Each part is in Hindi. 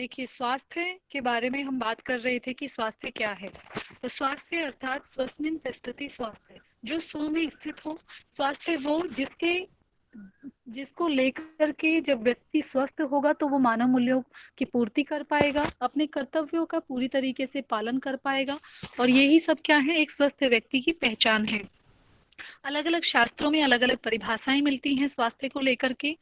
देखिए, स्वास्थ्य के बारे में हम बात कर रहे थे कि स्वास्थ्य क्या है। तो स्वास्थ्य अर्थात स्वस्मिन् तिष्ठति स्वास्थ्य, जो स्व में स्थित हो। स्वास्थ्य वो जिसको लेकर के जब व्यक्ति स्वस्थ होगा तो वो मानव मूल्यों की पूर्ति कर पाएगा, अपने कर्तव्यों का पूरी तरीके से पालन कर पाएगा। और यही सब क्या है, एक स्वस्थ व्यक्ति की पहचान है। अलग अलग शास्त्रों में अलग अलग परिभाषाएं मिलती हैं स्वास्थ्य को लेकर के।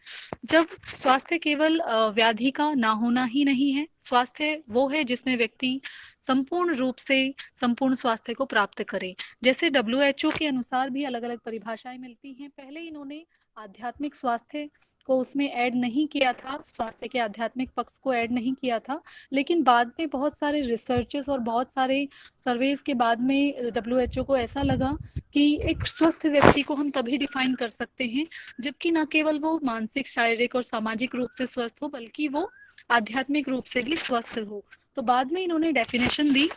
जब स्वास्थ्य केवल व्याधि का ना होना ही नहीं है, स्वास्थ्य वो है जिसमें व्यक्ति संपूर्ण रूप से संपूर्ण स्वास्थ्य को प्राप्त करे। जैसे WHO के अनुसार भी अलग अलग परिभाषाएं मिलती हैं। पहले इन्होंने आध्यात्मिक स्वास्थ्य को उसमें ऐड नहीं किया था, स्वास्थ्य के आध्यात्मिक पक्ष को ऐड नहीं किया था, लेकिन बाद में बहुत सारे रिसर्चेस और बहुत सारे सर्वेज के बाद में WHO को ऐसा लगा कि एक स्वस्थ व्यक्ति को हम तभी डिफाइन कर सकते हैं जबकि न केवल वो मानसिक, शारीरिक और सामाजिक रूप से स्वस्थ हो, बल्कि वो आध्यात्मिक रूप से भी स्वस्थ हो। तो बाद में इन्होंने डेफिनेशन दी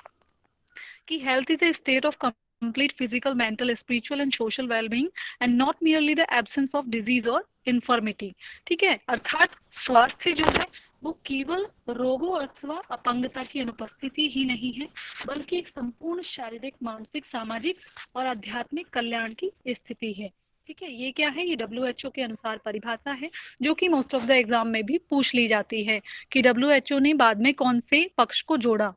कि health is a state of complete physical, mental, spiritual and social well-being and not merely the absence of disease or infirmity। ठीक है, अर्थात स्वास्थ्य जो है वो केवल रोगों अथवा अपंगता की अनुपस्थिति ही नहीं है, बल्कि एक संपूर्ण शारीरिक, मानसिक, सामाजिक और आध्यात्मिक कल्याण की स्थिति है। ठीक है, ये क्या है, ये WHO के अनुसार परिभाषा है, जो कि मोस्ट ऑफ द एग्जाम में भी पूछ ली जाती है कि WHO ने बाद में कौन से पक्ष को जोड़ा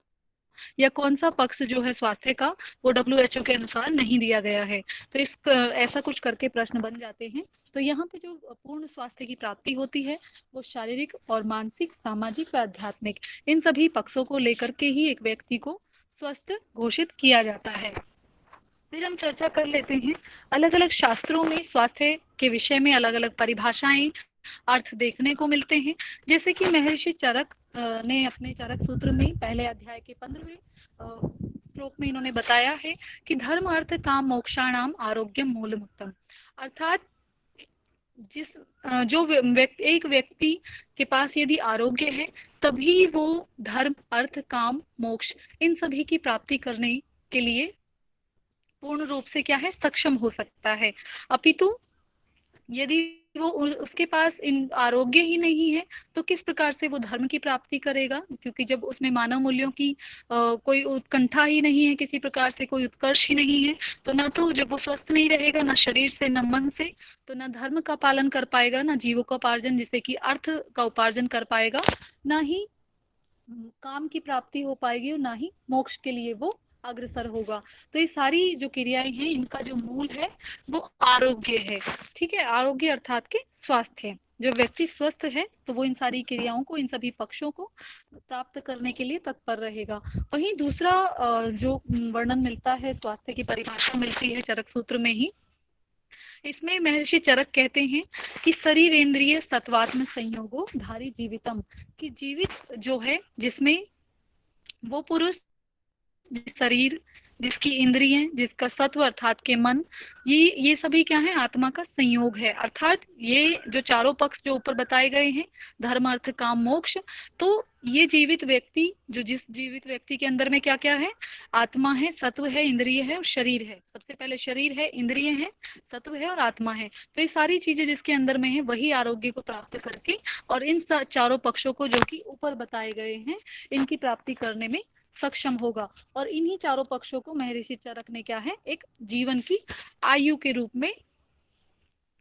या कौन सा पक्ष जो है स्वास्थ्य का वो WHO के अनुसार नहीं दिया गया है। तो इस ऐसा कुछ करके प्रश्न बन जाते हैं। तो यहाँ पे जो पूर्ण स्वास्थ्य की प्राप्ति होती है वो शारीरिक और मानसिक, सामाजिक व आध्यात्मिक इन सभी पक्षों को लेकर के ही एक व्यक्ति को स्वस्थ घोषित किया जाता है। फिर हम चर्चा कर लेते हैं अलग अलग शास्त्रों में स्वास्थ्य के विषय में अलग अलग परिभाषाएं, अर्थ देखने को मिलते हैं। जैसे कि महर्षि चरक ने अपने चरक सूत्र में पहले अध्याय के 15वें श्लोक में इन्होंने बताया है कि धर्म अर्थ काम मोक्षाणाम आरोग्यम मूलमुत्तम। अर्थात एक व्यक्ति के पास यदि आरोग्य है तभी वो धर्म, अर्थ, काम, मोक्ष इन सभी की प्राप्ति करने के लिए पूर्ण रूप से क्या है, सक्षम हो सकता है। अपितु यदि वो उसके पास इन आरोग्य ही नहीं है तो किस प्रकार से वो धर्म की प्राप्ति करेगा, क्योंकि जब उसमें मानव मूल्यों की कोई उत्कंठा ही नहीं है, किसी प्रकार से कोई उत्कर्ष ही नहीं है, तो ना तो जब वो स्वस्थ नहीं रहेगा, ना शरीर से न मन से, तो ना धर्म का पालन कर पाएगा, ना जीविकोपार्जन जिसे कि अर्थ का उपार्जन कर पाएगा, ना ही काम की प्राप्ति हो पाएगी और ना ही मोक्ष के लिए वो अग्रसर होगा। तो ये सारी जो क्रियाएं हैं इनका जो मूल है वो आरोग्य है। ठीक है, आरोग्य अर्थात के स्वास्थ्य। जो व्यक्ति स्वस्थ है तो वो इन सारी क्रियाओं को, इन सभी पक्षों को प्राप्त करने के लिए तत्पर रहेगा। वहीं दूसरा जो वर्णन मिलता है, स्वास्थ्य की परिभाषा मिलती है चरक सूत्र में ही। इसमें महर्षि चरक कहते हैं कि शरीर इंद्रिय सत्वात्म संयोगो धारी जीवितम, कि जीवित जो है जिसमें वो पुरुष शरीर, जिसकी इंद्रिय, जिसका सत्व अर्थात के मन, ये सभी क्या है, आत्मा का संयोग है। अर्थात ये जो चारों पक्ष जो ऊपर बताए गए हैं, धर्म, अर्थ, काम, मोक्ष, तो ये जीवित व्यक्ति, जो जिस जीवित व्यक्ति के अंदर में क्या क्या है, आत्मा है, सत्व है, इंद्रिय है और शरीर है। सबसे पहले शरीर है, इंद्रिय है, सत्व है और आत्मा है। तो ये सारी चीजें जिसके अंदर में है वही आरोग्य को प्राप्त करके और इन चारों पक्षों को जो कि ऊपर बताए गए हैं इनकी प्राप्ति करने में सक्षम होगा। और इन्हीं चारों पक्षों को महर्षि चरक ने क्या है, एक जीवन की आयु के रूप में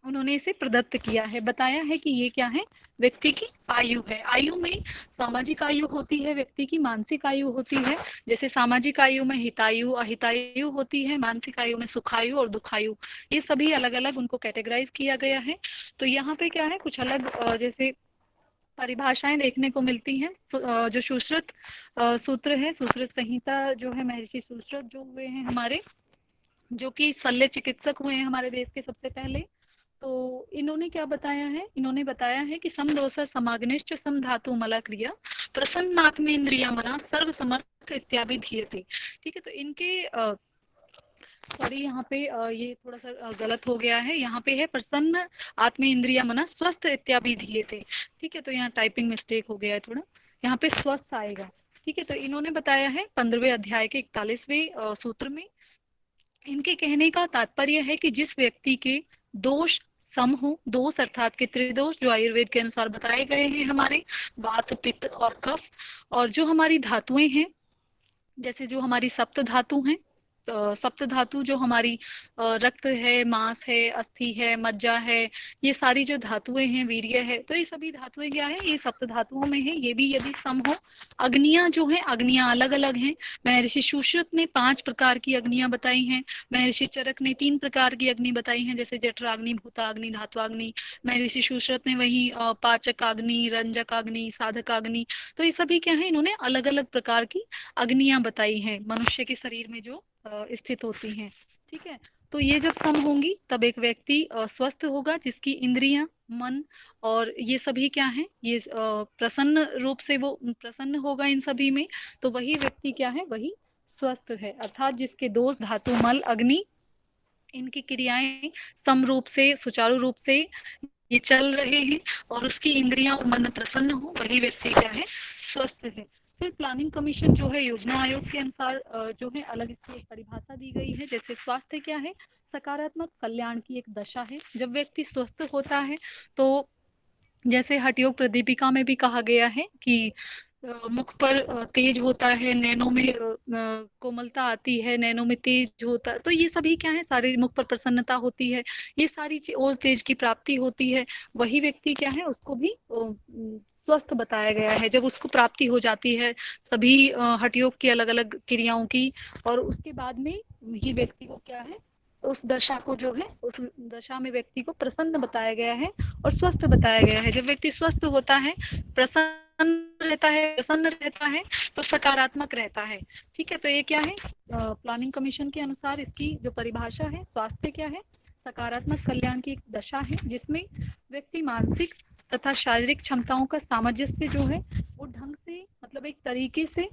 उन्होंने इसे प्रदत्त किया है, बताया है कि ये क्या है, व्यक्ति की आयु है। आयु में सामाजिक आयु होती है, व्यक्ति की मानसिक आयु होती है। जैसे सामाजिक आयु में हितायु, अहितायु होती है, मानसिक आयु में सुखायु और दुखायु। ये सभी अलग अलग उनको कैटेगराइज किया गया है। तो यहाँ पे क्या है, कुछ अलग जैसे परिभाषाएं देखने को मिलती हैं। जो सुश्रुत सूत्र है, सुश्रुत संहिता जो है, महर्षि सुश्रुत जो हुए हैं हमारे, जो कि शल्य चिकित्सक हुए हैं हमारे देश के सबसे पहले, तो इन्होंने क्या बताया है, इन्होंने बताया है कि समदोष समाग्निश्च सम धातु मला क्रिया प्रसन्नात्मेन्द्रिया मना सर्व समर्थ इत्यादि धीयते। ठीक है, तो इनके सॉरी यहाँ पे ये थोड़ा सा गलत हो गया है, यहाँ पे है प्रसन्न आत्म इंद्रिया मना स्वस्थ इत्यादि धिये थे। ठीक है, तो यहाँ टाइपिंग मिस्टेक हो गया है थोड़ा, यहाँ पे स्वस्थ आएगा। ठीक है, तो इन्होंने बताया है 15वें अध्याय के 41वें सूत्र में। इनके कहने का तात्पर्य है कि जिस व्यक्ति के दोष सम हो, दोष अर्थात के त्रिदोष जो आयुर्वेद के अनुसार बताए गए हैं हमारे, वात पित्त और कफ। और जो हमारी धातुएं हैं, जैसे जो हमारी सप्त धातु हैं, सप्त धातु जो हमारी रक्त है, मांस है, अस्थि है, मज्जा है, ये सारी जो धातुएं हैं, वीर्य है, तो ये सभी धातुएं क्या है, ये सप्त धातुओं में है, ये भी यदि सम हो। अग्नियां जो है, अग्नियां अलग अलग हैं। महर्षि सुश्रुत ने 5 प्रकार की अग्नियां बताई हैं। महर्षि चरक ने 3 प्रकार की अग्नि बताई हैं, जैसे जठराग्नि, भूताग्नि, धात्वाग्नि। महर्षि सुश्रुत ने वही पाचकाग्नि, रंजकाग्नि, साधकाग्नि। तो ये सभी क्या है, इन्होंने अलग अलग प्रकार की अग्नियां बताई हैं मनुष्य के शरीर में जो स्थित होती हैं। ठीक है, तो ये जब सम होंगी तब एक व्यक्ति स्वस्थ होगा, जिसकी इंद्रियां, मन और ये सभी क्या है, ये प्रसन्न रूप से वो प्रसन्न होगा इन सभी में। तो वही व्यक्ति क्या है, वही स्वस्थ है। अर्थात जिसके दोष, धातु, मल, अग्नि, इनकी क्रियाएं सम रूप से, सुचारू रूप से ये चल रहे हैं और उसकी इंद्रियां और मन प्रसन्न हो, वही व्यक्ति क्या है, स्वस्थ है। फिर प्लानिंग कमीशन जो है, योजना आयोग के अनुसार जो है अलग इसकी एक परिभाषा दी गई है। जैसे स्वास्थ्य क्या है, सकारात्मक कल्याण की एक दशा है। जब व्यक्ति स्वस्थ होता है तो जैसे हठयोग प्रदीपिका में भी कहा गया है कि मुख पर तेज होता है, नैनों में कोमलता आती है, नैनों में तेज होता है, तो ये सभी क्या है, सारे मुख पर प्रसन्नता होती है, ये सारी ओज तेज की प्राप्ति होती है। वही व्यक्ति क्या है, उसको भी स्वस्थ बताया गया है। जब उसको प्राप्ति हो जाती है सभी हठयोग की अलग अलग क्रियाओं की, और उसके बाद में ये व्यक्ति को क्या है, उस दशा को जो है, उस दशा में व्यक्ति को प्रसन्न बताया गया है और स्वस्थ बताया गया है। जब व्यक्ति स्वस्थ होता है, प्रसन्न रहता है, प्रसन्न रहता है, तो सकारात्मक रहता है। ठीक है, तो ये क्या है, प्लानिंग कमीशन के अनुसार इसकी जो परिभाषा है, स्वास्थ्य क्या है, सकारात्मक कल्याण की एक दशा है जिसमें व्यक्ति मानसिक तथा शारीरिक क्षमताओं का सामंजस्य जो है वो ढंग से, मतलब एक तरीके से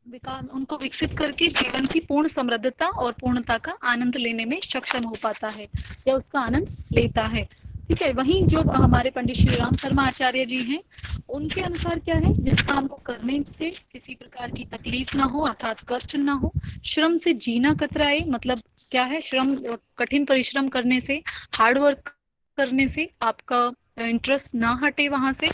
विकास उनको विकसित करके जीवन की पूर्ण समृद्धता और पूर्णता का आनंद लेने में सक्षम हो पाता है, या उसका आनंद लेता है। ठीक है, वहीं जो हमारे पंडित श्री राम शर्मा आचार्य जी हैं, उनके अनुसार क्या है, जिस काम को करने से किसी प्रकार की तकलीफ ना हो, अर्थात कष्ट ना हो, श्रम से जीना कतराए, मतलब क्या है, श्रम, कठिन परिश्रम करने से, हार्ड वर्क करने से आपका इंटरेस्ट ना हटे वहां से,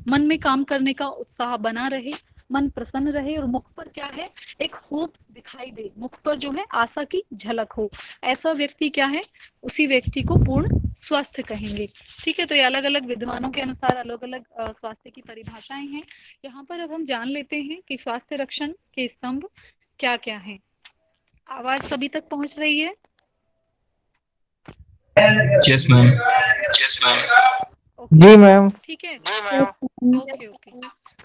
मन में काम करने का उत्साह बना रहे, मन प्रसन्न रहे, और मुख पर क्या है, एक होप दिखाई दे, मुख पर जो है आशा की झलक हो, ऐसा व्यक्ति क्या है, उसी व्यक्ति को पूर्ण स्वस्थ कहेंगे। ठीक है, तो ये अलग अलग विद्वानों के अनुसार अलग अलग स्वास्थ्य की परिभाषाएं हैं। यहाँ पर अब हम जान लेते हैं कि स्वास्थ्य रक्षण के स्तंभ क्या क्या हैं। आवाज सभी तक पहुंच रही है? Yes ma'am. Yes ma'am. Okay, जी मैम। ठीक है। जी मैम। Okay okay.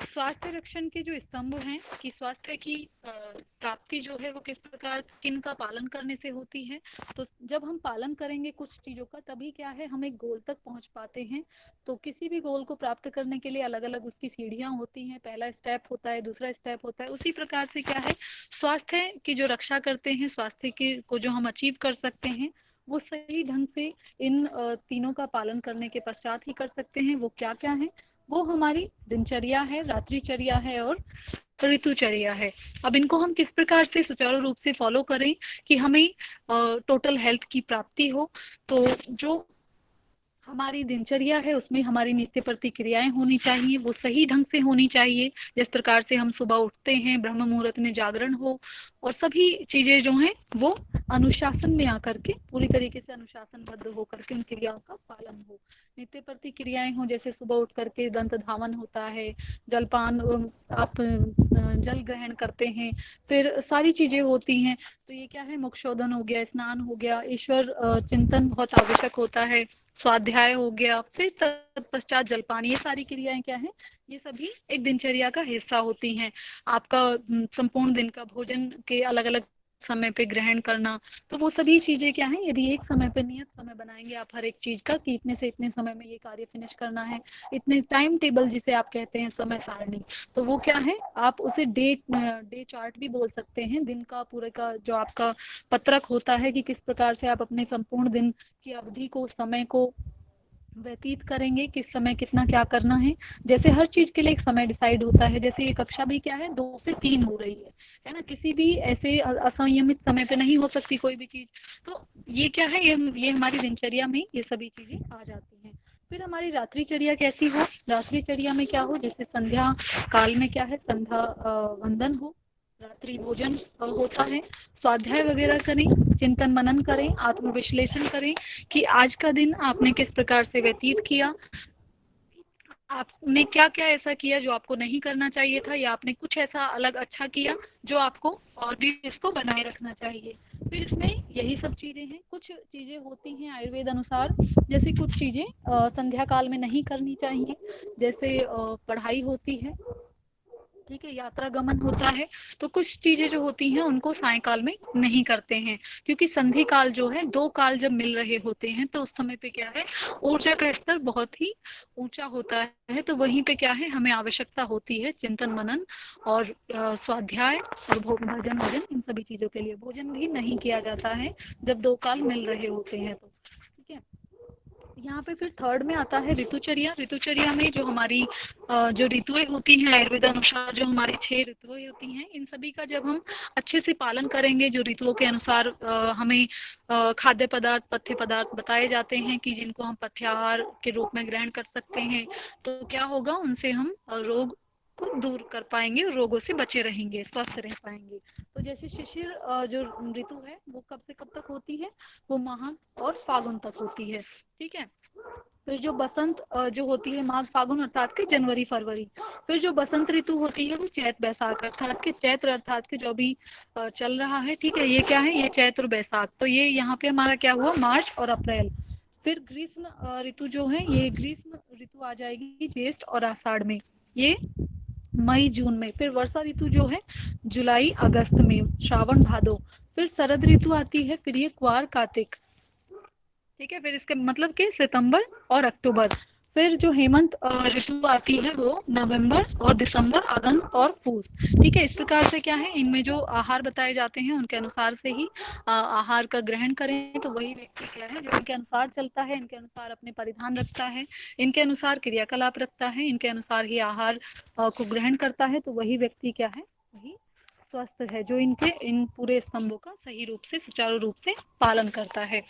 स्वास्थ्य रक्षण के जो स्तंभ हैं कि स्वास्थ्य की प्राप्ति जो है वो किस प्रकार, किन का पालन करने से होती है। तो जब हम पालन करेंगे कुछ चीजों का, तभी क्या है, हम एक गोल तक पहुंच पाते हैं। तो किसी भी गोल को प्राप्त करने के लिए अलग अलग उसकी सीढ़ियां होती हैं, पहला स्टेप होता है, दूसरा स्टेप होता है। उसी प्रकार से क्या है, स्वास्थ्य की जो रक्षा करते हैं, स्वास्थ्य की को जो हम अचीव कर सकते हैं, वो सही ढंग से इन तीनों का पालन करने के पश्चात ही कर सकते हैं। वो क्या क्या है, वो हमारी दिनचर्या है, रात्रिचर्या है और ऋतुचर्या है। अब इनको हम किस प्रकार से सुचारू रूप से फॉलो करें कि हमें टोटल हेल्थ की प्राप्ति हो। तो जो हमारी दिनचर्या है उसमें हमारी नित्य प्रतिक्रियाएं होनी चाहिए, वो सही ढंग से होनी चाहिए। जिस प्रकार से हम सुबह उठते हैं, ब्रह्म मुहूर्त में जागरण हो, और सभी चीजें जो हैं वो अनुशासन में आकर के, पूरी तरीके से अनुशासनबद्ध होकर के उन क्रियाओं का पालन हो। नित्य प्रतिक्रियाएं हो, जैसे सुबह उठ करके दंत धावन होता है, जलपान, आप जल ग्रहण करते हैं, फिर सारी चीजें होती हैं। तो ये क्या है, मुख शोधन हो गया, स्नान हो गया, ईश्वर चिंतन बहुत आवश्यक होता है, स्वाध्याय हो गया, फिर तत्पश्चात जलपान, ये सारी क्रियाएं क्या है, ये सभी एक दिनचर्या का हिस्सा होती हैं। आपका संपूर्ण दिन का भोजन के अलग अलग समय पे ग्रहण करना, तो वो सभी चीजें क्या है, यदि एक समय पे नियत समय बनाएंगे आप हर एक चीज का कि इतने से इतने समय में ये कार्य फिनिश करना है, इतने टाइम टेबल जिसे आप कहते हैं, समय सारणी, तो वो क्या है, आप उसे डे चार्ट भी बोल सकते हैं, दिन का पूरे का जो आपका पत्रक होता है कि किस प्रकार से आप अपने संपूर्ण दिन की अवधि को, समय को व्यतीत करेंगे, किस समय कितना क्या करना है। जैसे हर चीज के लिए एक समय डिसाइड होता है, जैसे ये कक्षा भी क्या है 2 से 3 हो रही है ना, किसी भी ऐसे असंयमित समय पे नहीं हो सकती कोई भी चीज। तो ये क्या है, ये हमारी दिनचर्या में ये सभी चीजें आ जाती हैं। फिर हमारी रात्रिचर्या कैसी हो, रात्रिचर्या में क्या हो, जैसे संध्या काल में क्या है, संध्या वंदन हो, रात्रि भोजन होता है, स्वाध्याय वगैरह करें, चिंतन मनन करें, आत्मविश्लेषण करें कि आज का दिन आपने किस प्रकार से व्यतीत किया, आपने क्या क्या ऐसा किया जो आपको नहीं करना चाहिए था, या आपने कुछ ऐसा अलग अच्छा किया जो आपको और भी इसको बनाए रखना चाहिए। फिर इसमें यही सब चीजें हैं, कुछ चीजें होती हैं आयुर्वेद अनुसार, जैसे कुछ चीजें संध्या काल में नहीं करनी चाहिए, जैसे पढ़ाई होती है, ठीक है, यात्रा गमन होता है, तो कुछ चीजें जो होती हैं उनको सायकाल में नहीं करते हैं, क्योंकि संधि काल जो है, 2 काल जब मिल रहे होते हैं तो उस समय पे क्या है, ऊर्जा का स्तर बहुत ही ऊंचा होता है, तो वहीं पे क्या है, हमें आवश्यकता होती है चिंतन मनन और स्वाध्याय और भजन वजन, इन सभी चीजों के लिए भोजन भी नहीं किया जाता है जब 2 काल मिल रहे होते हैं तो, ठीक है। यहाँ पे फिर थर्ड में आता है ऋतुचर्या। ऋतुचर्या में जो हमारी जो ऋतुएं होती हैं आयुर्वेद अनुसार, जो हमारी 6 ऋतुएं होती हैं, इन सभी का जब हम अच्छे से पालन करेंगे, जो ऋतुओं के अनुसार हमें खाद्य पदार्थ पथ्य पदार्थ बताए जाते हैं कि जिनको हम पथ्याहार के रूप में ग्रहण कर सकते हैं, तो क्या होगा, उनसे हम रोग को दूर कर पाएंगे और रोगों से बचे रहेंगे, स्वस्थ रह पाएंगे। तो जैसे शिशिर जो ऋतु है वो कब से कब तक होती है, वो माह और फागुन तक होती है, ठीक है। फिर जो बसंत जो होती है माघ फागुन अर्थात के जनवरी फरवरी। फिर जो बसंत ऋतु होती है वो चैत बैसाख अर्थात के चैत्र अर्थात के जो भी चल रहा है, ठीक है, ये क्या है, ये चैत्र और बैसाख, तो ये यहाँ पे हमारा क्या हुआ, मार्च और अप्रैल। फिर ग्रीष्म ऋतु जो है, ये ग्रीष्म ऋतु आ जाएगी ज्येष्ठ और आषाढ़ में, ये मई जून में। फिर वर्षा ऋतु जो है जुलाई अगस्त में, श्रावण भादो। फिर शरद ऋतु आती है, फिर ये क्वार कार्तिक, ठीक है। फिर इसके मतलब कि सितंबर और अक्टूबर। फिर जो हेमंत ऋतु आती है वो नवंबर और दिसंबर, अगन और फूस, ठीक है। इस प्रकार से क्या है, इनमें जो आहार बताए जाते हैं उनके अनुसार से ही आहार का ग्रहण करें, तो वही व्यक्ति क्या है जो इनके अनुसार चलता है, इनके अनुसार अपने परिधान रखता है, इनके अनुसार क्रियाकलाप रखता है, इनके अनुसार ही आहार को ग्रहण करता है, तो वही व्यक्ति क्या है, वही स्वस्थ है, जो इनके इन पूरे स्तंभों का सही रूप से सुचारू रूप से पालन करता है।